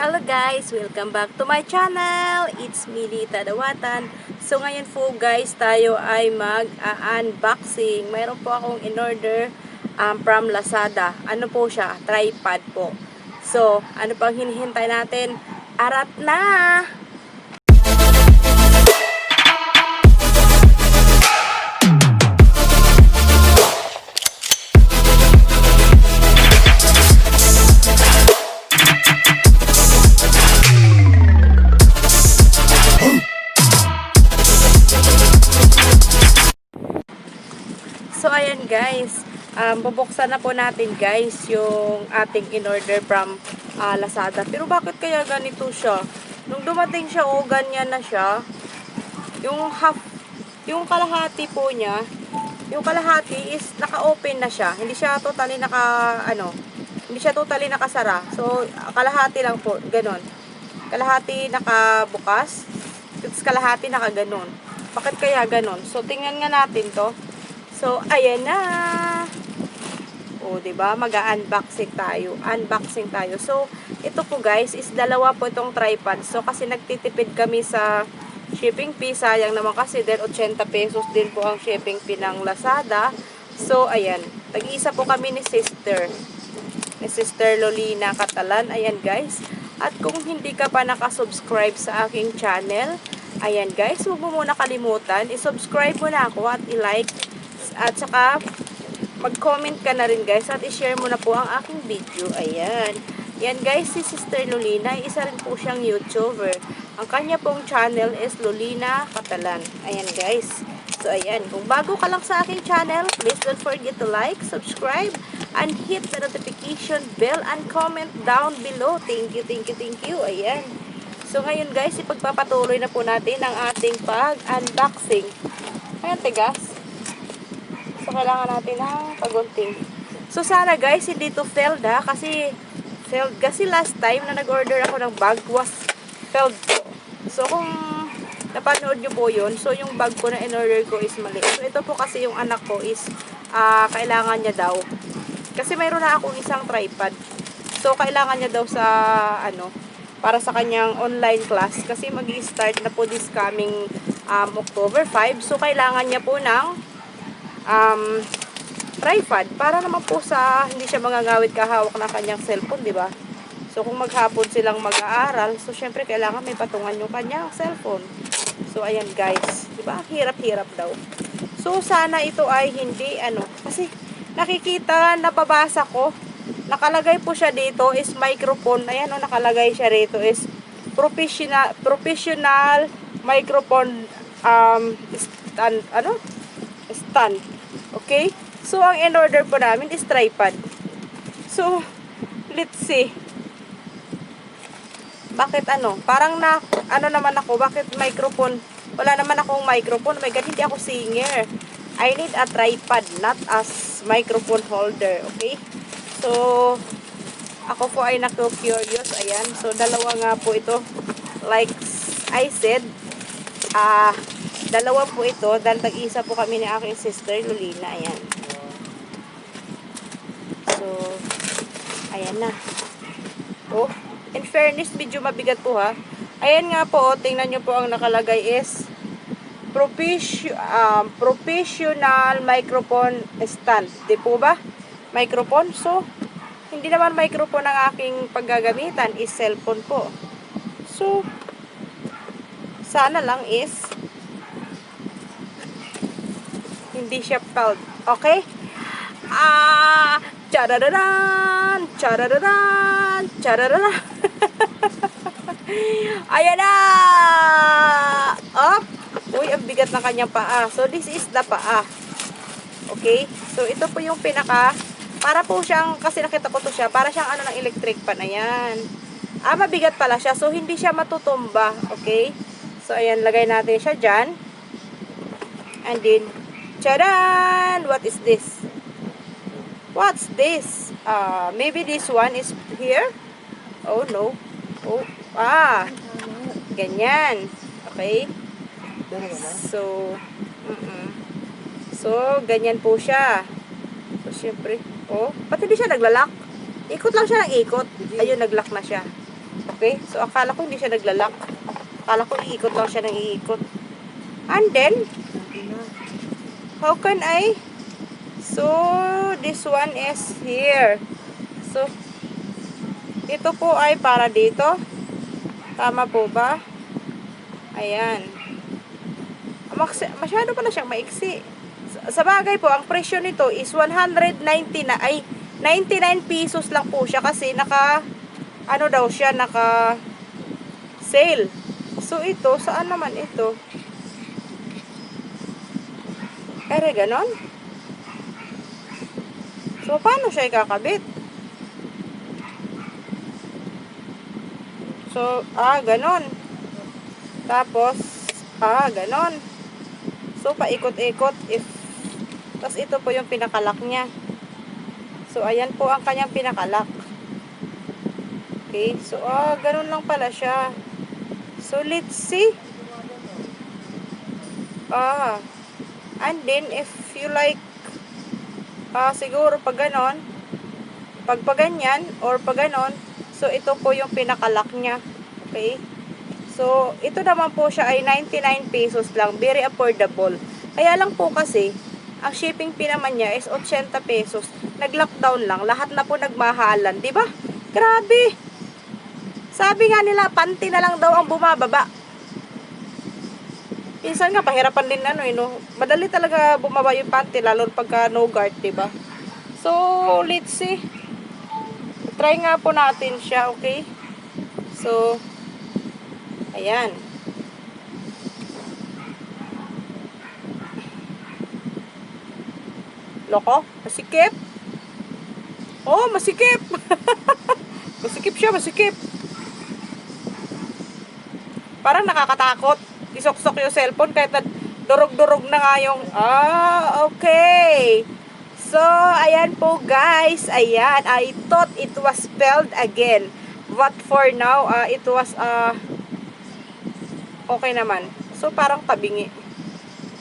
Hello guys! Welcome back to my channel! It's me, Lita. So ngayon po guys, tayo ay mag-unboxing. Mayroon po akong in-order from Lazada. Ano po siya? Tripod po. So, ano pang hinihintay natin? Arat na! So, ayan guys, bubuksan na po natin guys yung ating in-order from Lazada. Pero bakit kaya ganito siya? Nung dumating siya, ganyan na siya. Yung kalahati po niya, yung kalahati is naka-open na siya. Hindi siya totally hindi siya totally nakasara. So, kalahati lang po, ganun. Kalahati nakabukas, tapos kalahati nakaganon. Bakit kaya ganon? So, tingnan nga natin to. So, ayan na. O, diba? Mag-unboxing tayo. Unboxing tayo. So, ito po guys, is dalawa po itong tripod. So, kasi nagtitipid kami sa shipping fee. Sayang naman kasi din 80 pesos din po ang shipping fee ng Lazada. So, ayan. Tag-iisa po kami ni Sister. Ni Sister Lolina Catalan. Ayan guys. At kung hindi ka pa nakasubscribe sa aking channel, ayan guys, huwag mo muna kalimutan. I-subscribe mo na ako at i-like. At saka, mag-comment ka na rin guys at i-share mo na po ang aking video. Ayan. Yan guys, si Sister Lolina, isa rin po siyang YouTuber. Ang kanya pong channel is Lolina Catalan. Ayan guys. So ayan, kung bago ka lang sa aking channel, please don't forget to like, subscribe, and hit the notification bell and comment down below. Thank you, thank you, thank you. Ayan. So ngayon guys, ipagpapatuloy na po natin ang ating pag-unboxing. Ayan tigas. So, kailangan natin ng pagunting. So, sana guys, hindi to failed ha. Kasi last time na nag-order ako ng bag was failed po. So, kung napanood nyo po yun, so yung bag ko na in-order ko is mali. So, ito po kasi yung anak ko is kailangan niya daw. Kasi mayroon na akong isang tripod. So, kailangan niya daw sa, para sa kanyang online class. Kasi mag-i-start na po this coming October 5. So, kailangan niya po ng tripod para naman po sa hindi siya mangangawit kahawak na kanyang cellphone, di ba? So kung maghapon silang mag-aaral, so syempre kailangan may patungan yung kanyang cellphone. So ayan guys, di ba? Hirap-hirap daw. So sana ito ay hindi kasi nakikita, nababasa ko, nakalagay po siya dito is microphone. Ayan nakalagay siya rito is professional microphone stand. Okay? So, ang in-order po namin is tripod. So, let's see. Bakit Parang naman ako, bakit microphone? Wala naman akong microphone. Oh my God, hindi ako singer. I need a tripod, not as microphone holder. Okay? So, ako po ay naku-curious. Ayan. So, dalawa nga po ito. Like I said, dalawa po ito, dahil tag-isa po kami ni aking sister, Lolina. Ayan. So, ayan na. Oh, in fairness, medyo mabigat po ha. Ayan nga po, tingnan nyo po ang nakalagay is professional microphone stand. Di po ba? Microphone. So, hindi naman microphone ang aking paggagamitan, is cellphone po. So, sana lang is hindi siya failed. Okay? Charararan! Charararan! Charararan! Ayan na! Up! Uy, ang bigat ng kanyang paa. So, this is the paa. Okay? So, ito po yung para po siyang, kasi nakita ko to siya, para siyang ng electric pan. Ayan. Mabigat pala siya. So, hindi siya matutumba. Okay? So, ayan, lagay natin siya dyan. And then, charan! What is this? What's this? Maybe this one is here? Oh, no. Oh, ganyan. Okay? So, So, ganyan po siya. So, syempre, pati di siya naglalak. Ikot lang siya ng ikot. Ayun, naglock na siya. Okay? So, akala ko hindi siya naglalak. Akala ko iikot lang siya ng iikot. And then, how can I? So, this one is here. So, ito po ay para dito. Tama po ba? Ayan. Masyado pala siyang maiksi. Sa bagay po, ang presyo nito is 190 na, ay 99 pesos lang po siya kasi ano daw siya, naka sale. So, ito, saan naman ito? Ere, ganon? So, paano siya ikakabit? So, ganon. Tapos, ganon. So, paikot-ikot. Tapos, ito po yung pinakalak niya. So, ayan po ang kanyang pinakalak. Okay. So, ganon lang pala siya. So, let's see. And then, if you like, siguro pag ganon, pag ganyan, or pag ganon, so, ito po yung pinakalak niya. Okay. So, ito naman po siya ay 99 pesos lang. Very affordable. Kaya lang po kasi, ang shipping fee naman niya is 80 pesos. Nag-lockdown lang. Lahat na po nagmahalan. Diba? Grabe. Sabi nga nila, panty na lang daw ang bumababa. Minsan nga, pahirapan din no? Madali talaga bumaba yung panty, lalo pagka no guard, diba? So, let's see. Try nga po natin siya, okay? So, ayan. Loko, masikip. Oh, masikip. Masikip siya, masikip. Parang nakakatakot. Isok-sok yung cellphone kahit na durog-durog na nga yung... okay. So, ayan po guys. Ayan, I thought it was spelled again. But for now, it was... okay naman. So, parang tabingi.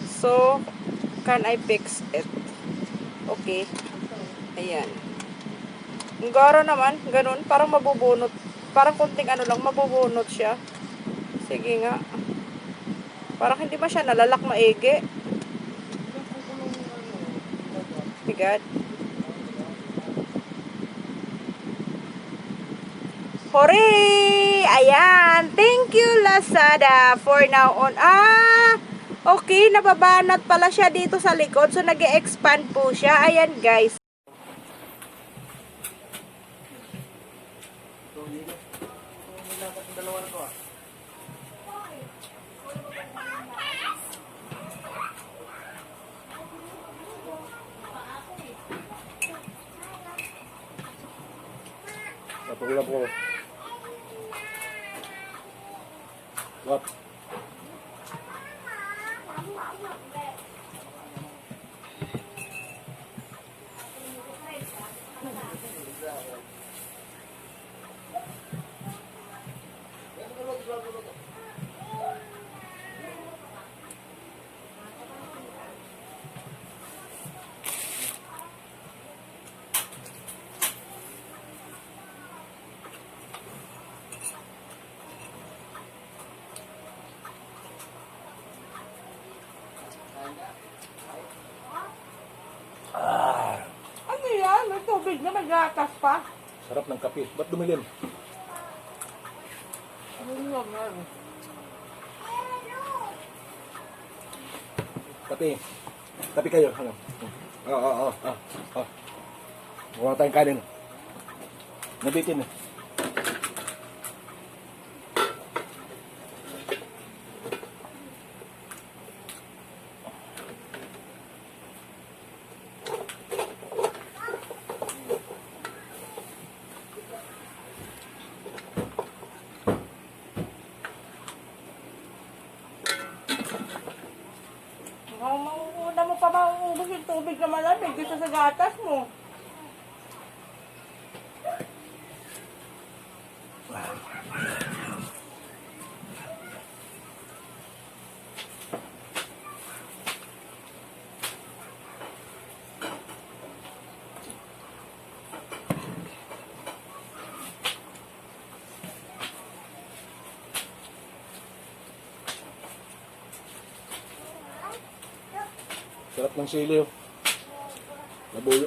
So, can I fix it? Okay. Ayan. Ang gara naman. Ganun. Parang mabubunot. Parang konting ano lang. Mabubunot siya. Sige nga. Parang hindi ba siya nalalak maigi? Bigat. Hooray! Ayan. Thank you, Lazada. For now on. Okay. Nababanat pala siya dito sa likod. So, nag-e-expand po siya. Ayan, guys. Napagulap ko. What? Ano yan? May tubig na, may gatas pa. Sarap ng kape. Ba't dumilim? Ano naman? Kape. Kape kayo. Ano? Wala tayong kanin. Nabitin eh. Mauuna mo pa mauubos yung tubig na malamig dito sa gatas mo. Sarap ng sili, oh. Labuyo.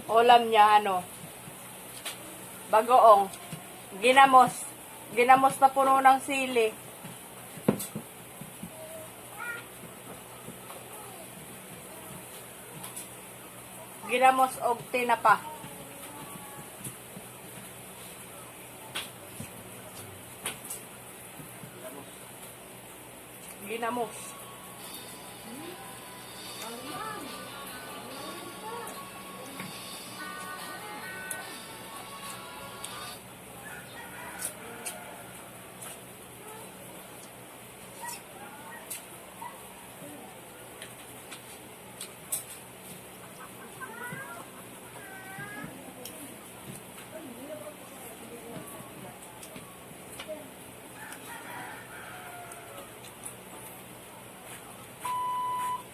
Ulam niya, ano? Bagoong. Ginamos. Ginamos na puno ng sili. Ginamos og tinapa. Ginamos.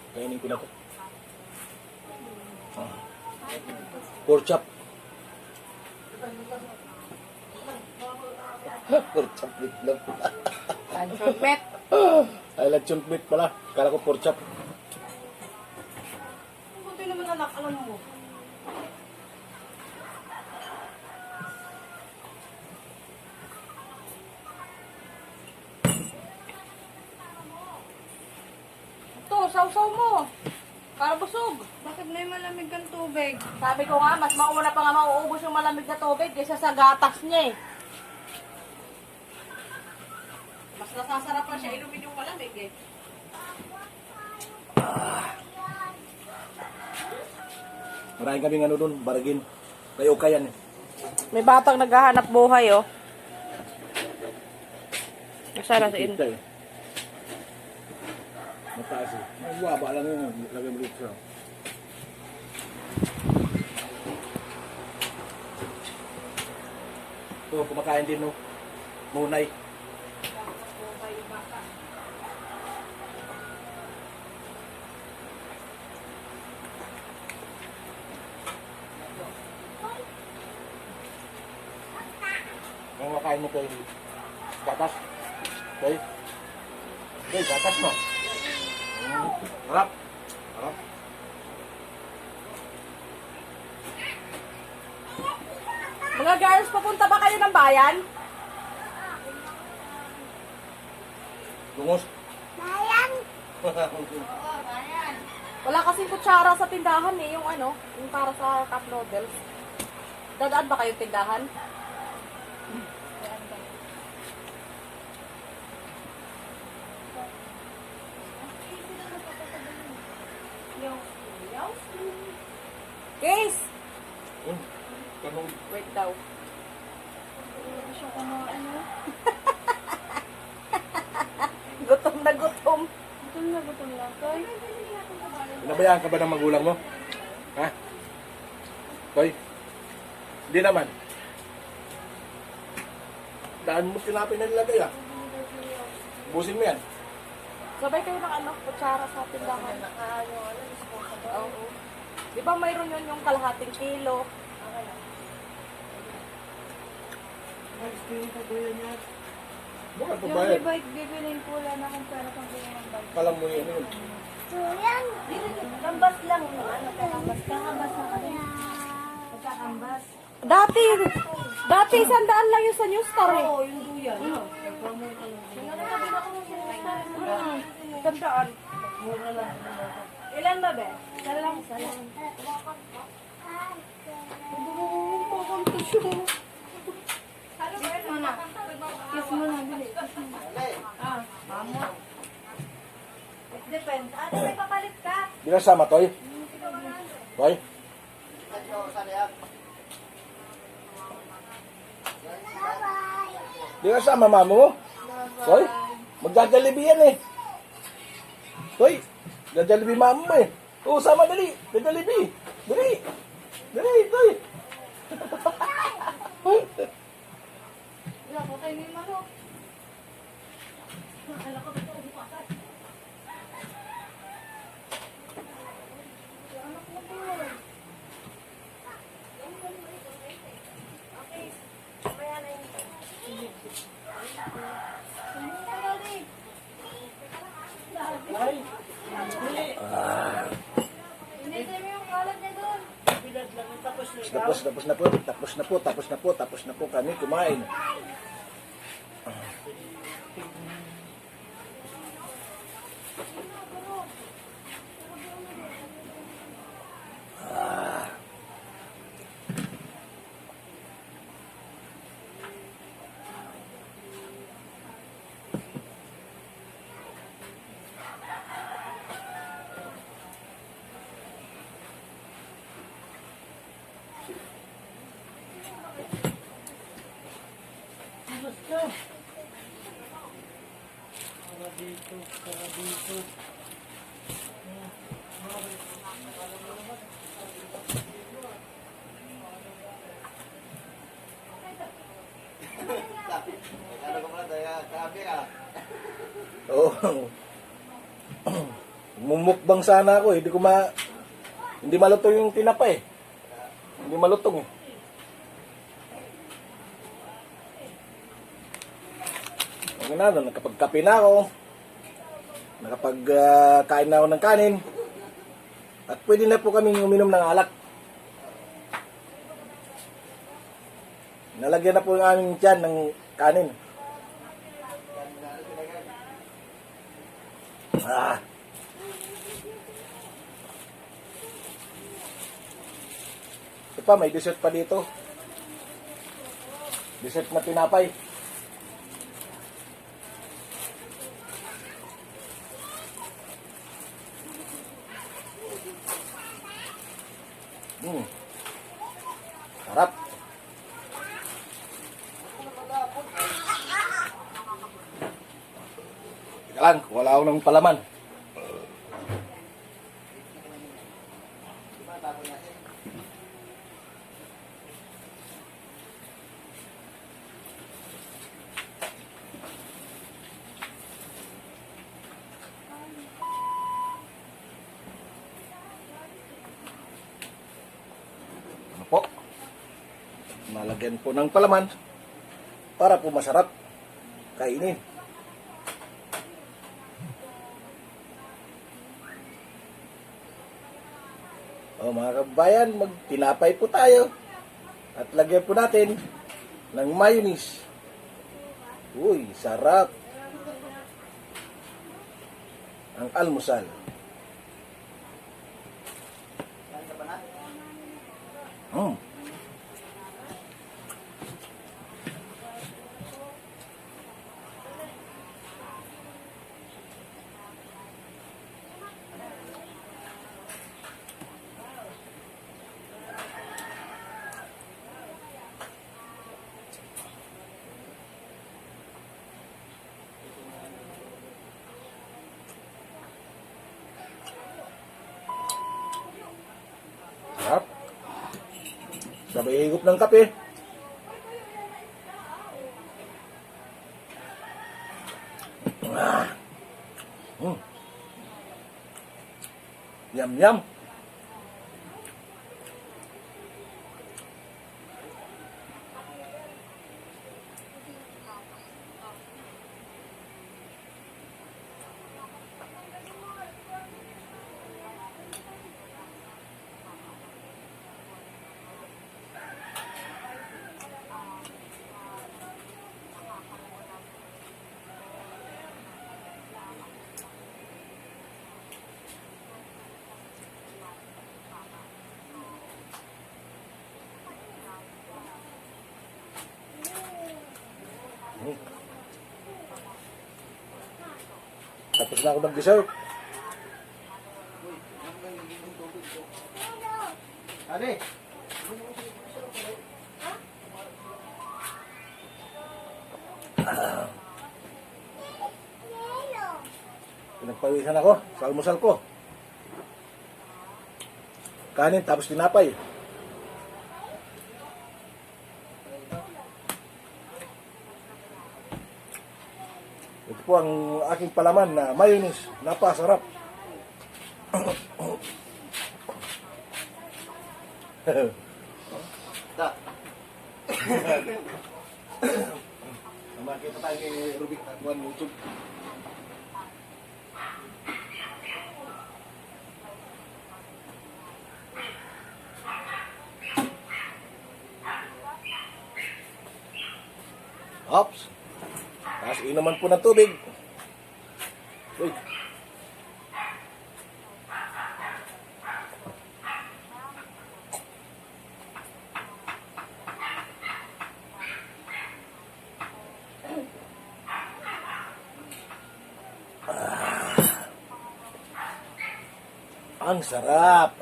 Kainin ko na to. Pork chop. Pork chop meat lang. Luncheon meat. Ay, luncheon meat pala. Kala ko pork chop. Kunti naman anak, alam mo. Ito, sausaw mo. Para busog. Bakit may malamig kang tubig? Sabi ko nga, mas mauna pa nga mauubos yung malamig na tubig kaysa sa gatas niya eh. Mas nasasarapan siya inumin yung malamig eh. Maraming kaming ano doon, baragin. Kayo kayan eh. May batang naghahanap buhay oh. Masara sa Kita eh. Mataas eh. Ang waba lang yun. Lagay mo dito. Ito, kumakain din no. Munay. Ang makain mo ko yung gatas. Okay? Okay, gatas mo. Harap. Harap. Mga girls, papunta ba kayo ng bayan? Dungos. Wala kasing kutsara sa tindahan eh, yung ano, yung para sa cup noodles. Dadaan ba kayo tindahan? Guys! Tanong. Wait daw. Gusto ko na ano? Gutom na gutom. Gutom na, Toy. Pinabayaan ka ba ng magulang mo? Ha? Toy? Hindi naman. Daan mo tinapin na nilagay ah. Busin mo yan. Sabay kayo ng ano, kutsara sa tindahan. Oo. Di ba mayroon yun yung kalahating kilo? Bakit pa Yung bayad? bike, bibilin ko lang akong pera pang bilhin ng bike. Kalam mo yun yun. Kambas lang. Ano, kambas. Kakambas na kami. Pagkakambas. Dati 100 lang yung sa New Star eh. Oo, yung duyan. Tandaan. Ilan ba, be? Salang. Kiss mo na. Kiss mo na, bili. Ah, mamo. It depends. Ate, may papalit ka. Di na sama, Toy? Toy? Di na sama, mama mo? Toy? Magdadalibi yan eh. Toy? Dadalibi mama mo eh. Oo, sama dali. Dadalibi. Dali. Dali, Toy. Wala ko kayo may manok. Akala ko ito bukasan. Anak mo to. Okay. Inintay mo yung kalat niya doon. Tapos na po kami kumain. Oh. Mumukbang sana ako, hindi malutong yung tinapay. Hindi malutong eh. Ang na, nakapagkape na ako. Nakapagkain na ako ng kanin. At pwede na po kami uminom ng alak. Nalagyan na po yung aming tiyan ng kanin. Ito pa, may dessert pa dito. Dessert na tinapay. Sarap. Teka lang, wala ako ng palaman. Ano po? Malagyan po ng palaman para po masarap kainin. O mga kabayan, magtinapay po tayo at lagyan po natin ng mayonnaise. Uy, sarap ang almusal. Sarap. Sabay higop ng kape. Yum yum. Tapos na ako mag-dessert. Ate! Pinagpawisan ako sa almusal ko. Kanin tapos tinapay. Ito po ang aking palaman na mayonnaise. Napasarap. Makita tayo kay Rubik at Juan YouTube. Hops. Tapos inuman po ng tubig. Uy. Ang sarap.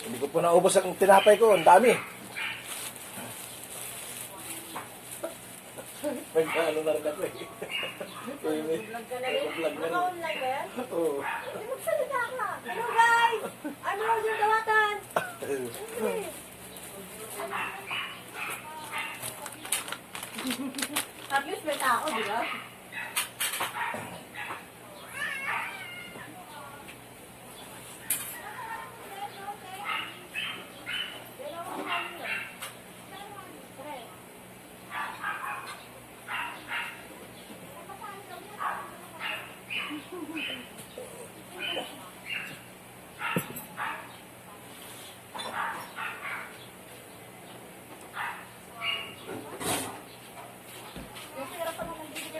Hindi ko po naubos ang tinapay ko. Ang dami. Nag-ano na rin ako eh. Vlog ka na rin? Vlog na rin. Naka-online ba yan? Oo. Eh, magsalita ka. Hello guys! Ano yung dawatan? At least may tao, di ba?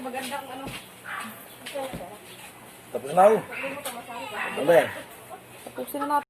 Magandang ano. Tapos na ako. Ano ba yan? Tapusin na natin.